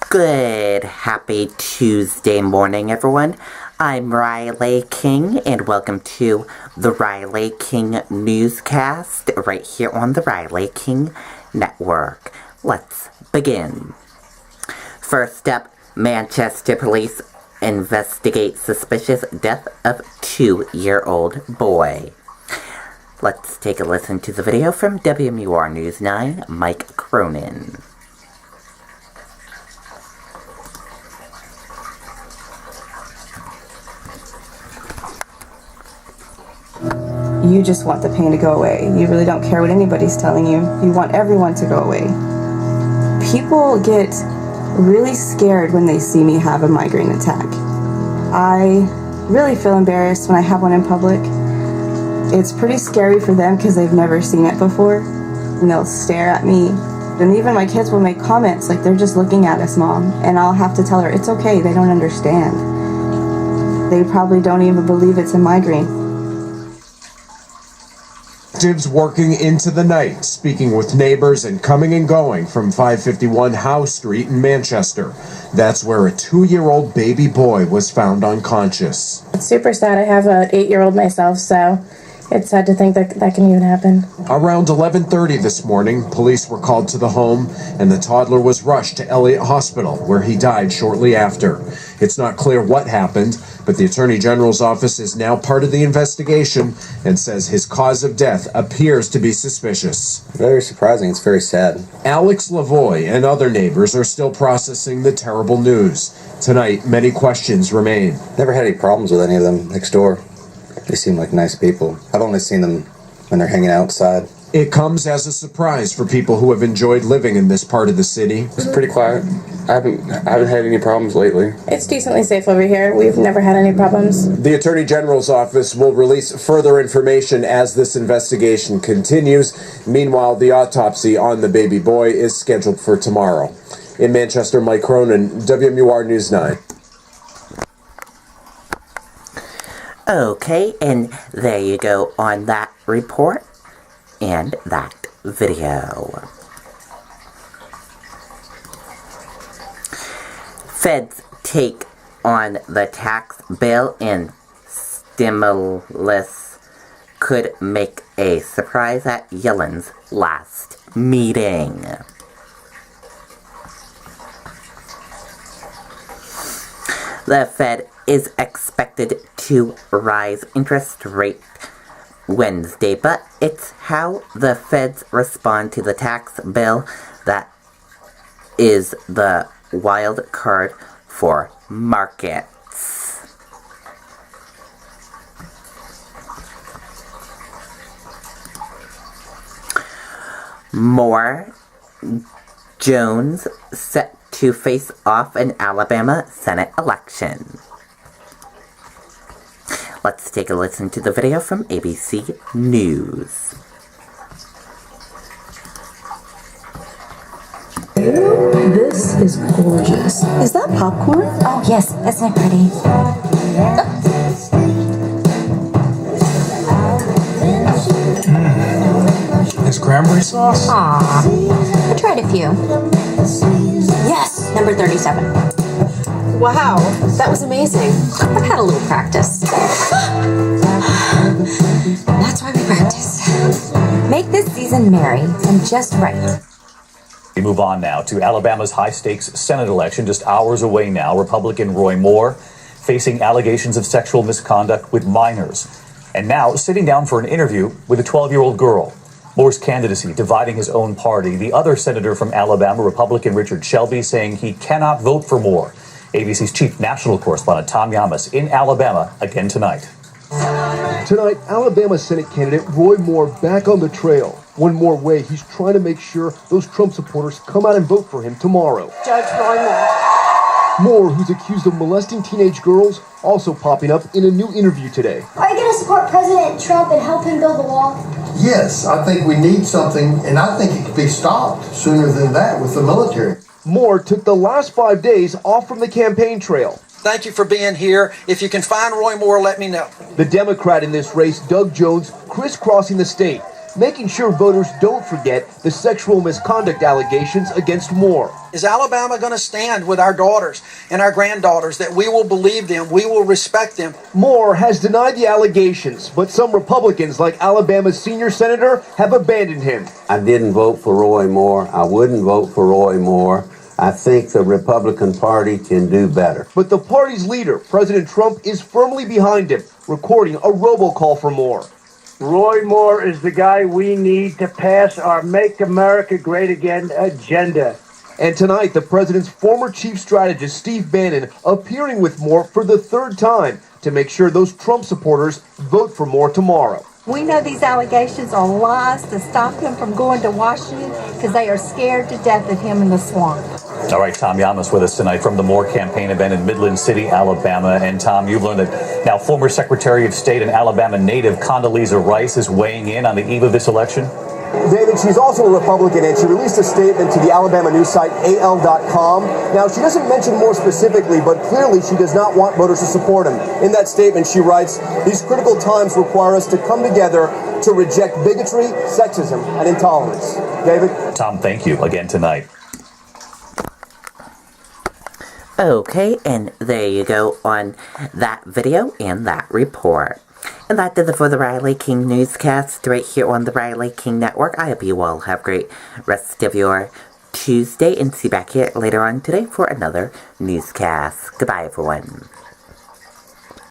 Good, happy Tuesday morning, everyone. I'm Riley King, and welcome to the Riley King Newscast, right here on the Riley King Network. Let's begin. First up, Manchester police investigate suspicious death of 2-year-old boy. Let's take a listen to the video from WMUR News 9, Mike Cronin. You just want the pain to go away. You really don't care what anybody's telling you. You want everyone to go away. People get really scared when they see me have a migraine attack. I really feel embarrassed when I have one in public. It's pretty scary for them because they've never seen it before. And they'll stare at me. And even my kids will make comments like, "They're just looking at us, Mom." And I'll have to tell her, it's okay, they don't understand. They probably don't even believe it's a migraine. Detectives working into the night, speaking with neighbors and coming and going from 551 Howe Street in Manchester. That's where a 2-year-old baby boy was found unconscious. It's super sad. I have an 8-year-old myself, so it's sad to think that that can even happen. Around 11:30 this morning, police were called to the home, and the toddler was rushed to Elliott Hospital, where he died shortly after. It's not clear what happened, but the Attorney General's office is now part of the investigation and says his cause of death appears to be suspicious. Very surprising. It's very sad. Alex Lavoie and other neighbors are still processing the terrible news. Tonight, many questions remain. Never had any problems with any of them next door. They seem like nice people. I've only seen them when they're hanging outside. It comes as a surprise for people who have enjoyed living in this part of the city. It's pretty quiet. I haven't had any problems lately. It's decently safe over here. We've never had any problems. The Attorney General's office will release further information as this investigation continues. Meanwhile, the autopsy on the baby boy is scheduled for tomorrow. In Manchester, Mike Cronin, WMUR News 9. Okay, and there you go on that report and that video. Feds take on the tax bill and stimulus could make a surprise at Yellen's last meeting. The Fed is expected to rise interest rate Wednesday, but it's how the Feds respond to the tax bill that is the wild card for markets. Moore Jones set to face off an Alabama Senate election. Let's take a listen to the video from ABC News. This is gorgeous. Is that popcorn? Oh, yes. Isn't it pretty? Is cranberry sauce? Aw. I tried a few. Yes, number 37. Wow, that was amazing. I've had a little practice. That's why we practice. Make this season merry and just right. We move on now to Alabama's high-stakes Senate election, just hours away now. Republican Roy Moore facing allegations of sexual misconduct with minors. And now sitting down for an interview with a 12-year-old girl. Moore's candidacy dividing his own party. The other senator from Alabama, Republican Richard Shelby, saying he cannot vote for Moore. ABC's chief national correspondent Tom Yamas in Alabama again tonight. Tonight, Alabama Senate candidate Roy Moore back on the trail. One more way he's trying to make sure those Trump supporters come out and vote for him tomorrow. Judge Roy Moore. Moore, who's accused of molesting teenage girls, also popping up in a new interview today. Are you going to support President Trump and help him build the wall? Yes, I think we need something, and I think it could be stopped sooner than that with the military. Moore took the last 5 days off from the campaign trail. Thank you for being here. If you can find Roy Moore, let me know. The Democrat in this race, Doug Jones, crisscrossing the state, making sure voters don't forget the sexual misconduct allegations against Moore. Is Alabama going to stand with our daughters and our granddaughters that we will believe them, we will respect them? Moore has denied the allegations, but some Republicans, like Alabama's senior senator, have abandoned him. I didn't vote for Roy Moore. I wouldn't vote for Roy Moore. I think the Republican Party can do better. But the party's leader, President Trump, is firmly behind him, recording a robocall for Moore. Roy Moore is the guy we need to pass our Make America Great Again agenda. And tonight, the president's former chief strategist, Steve Bannon, appearing with Moore for the third time to make sure those Trump supporters vote for Moore tomorrow. We know these allegations are lies to stop him from going to Washington because they are scared to death of him in the swamp. All right, Tom Yamas with us tonight from the Moore campaign event in Midland City, Alabama. And Tom, you've learned that now former Secretary of State and Alabama native Condoleezza Rice is weighing in on the eve of this election. David, she's also a Republican, and she released a statement to the Alabama news site AL.com. Now, she doesn't mention more specifically, but clearly she does not want voters to support him. In that statement, she writes, "These critical times require us to come together to reject bigotry, sexism, and intolerance." David? Tom, thank you again tonight. Okay, and there you go on that video and that report. And that does it for the Riley King Newscast right here on the Riley King Network. I hope you all have a great rest of your Tuesday and see you back here later on today for another newscast. Goodbye, everyone.